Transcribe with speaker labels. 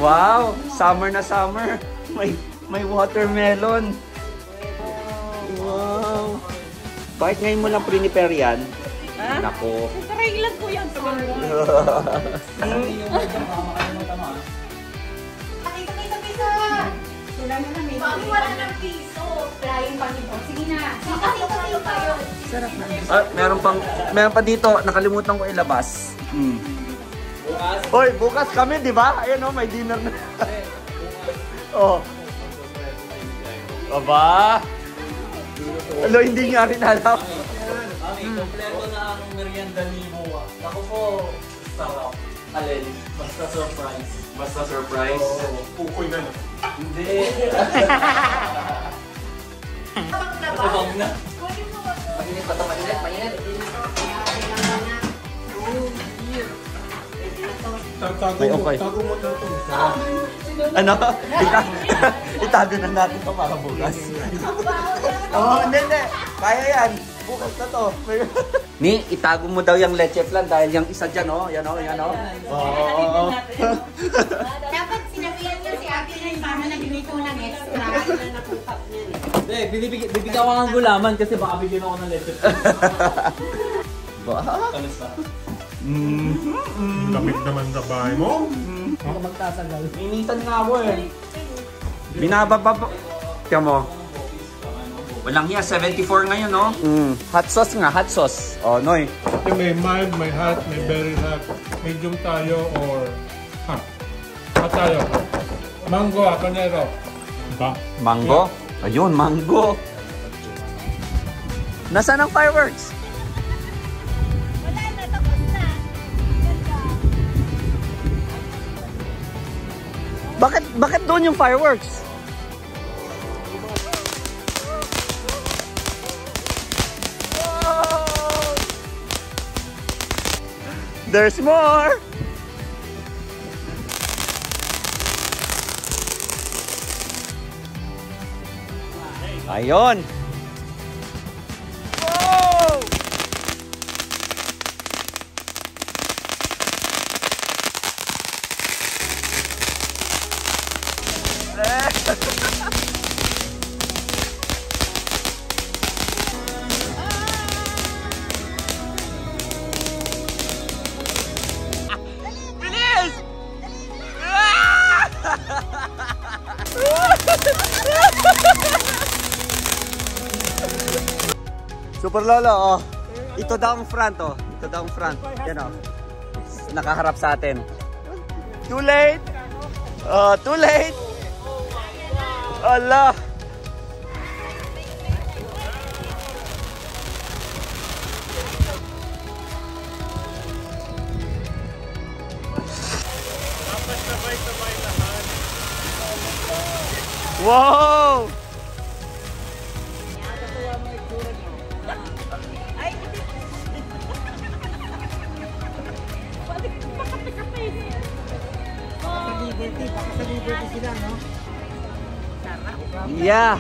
Speaker 1: Wow! Summer na summer. May watermelon. Wow! Bakit ngayon mo lang prepare yan?
Speaker 2: Ha?
Speaker 1: Nako.
Speaker 2: Try lang ko yan.
Speaker 3: Piso. Tulang na namin. Bakit wala ng piso? Flying pa nito. Sige na. Sige tayo.
Speaker 2: Sarap na.
Speaker 1: Meron pa dito. Nakalimutan ko ilabas. Hoy, bukas kami, di ba? Ayun oh, may dinner na. Oh. Aba. Alo, hindi nga rin alam.
Speaker 4: Kompleto na ang merienda ni Moa. Ako po, sarap. Alin? Basta surprise.
Speaker 1: Basta surprise.
Speaker 4: Pukoy na. Hindi.
Speaker 3: Tabang na ba?
Speaker 4: Tabang na.
Speaker 3: Mainit pa ito, mainit.
Speaker 1: May okay.
Speaker 4: Tago mo na ito.
Speaker 1: Ano? Itago na natin ito para bukas. Oo, hindi. Kaya yan. Bukas na to. Ni, itago mo daw yung leche flan dahil yung isa dyan, oh. Yan, oh. Oo.
Speaker 3: Dapat sinabihan niyo si Ate na yung mama na binito ng extra.
Speaker 4: Hindi, bibigyan ko ng gulaman kasi baka bigyan ako ng leche.
Speaker 1: Ba?
Speaker 4: Kamusta?
Speaker 5: Lamig naman sa bahay mo.
Speaker 4: Ako magtasagal.
Speaker 1: Initan nga ako eh. Binababa. Tiyan mo. Walang hiya, 74 ngayon, no? Hot sauce nga, hot sauce. Oh, Noy.
Speaker 5: May mild, may hot, may very hot. Medium tayo or hot. Hot tayo. Mango, habanero. Ba?
Speaker 1: Mango? Ayun, mango. Nasaan ang fireworks? Bakit doon yung fireworks? Wow! There's more! Ayun! Wow! Bilis! Super Lolo, oh. Ito daw ang front, oh. Ito daw ang front. Yan, oh. Nakaharap sa atin. Too late! Too late! Allah! Wow! Yeah.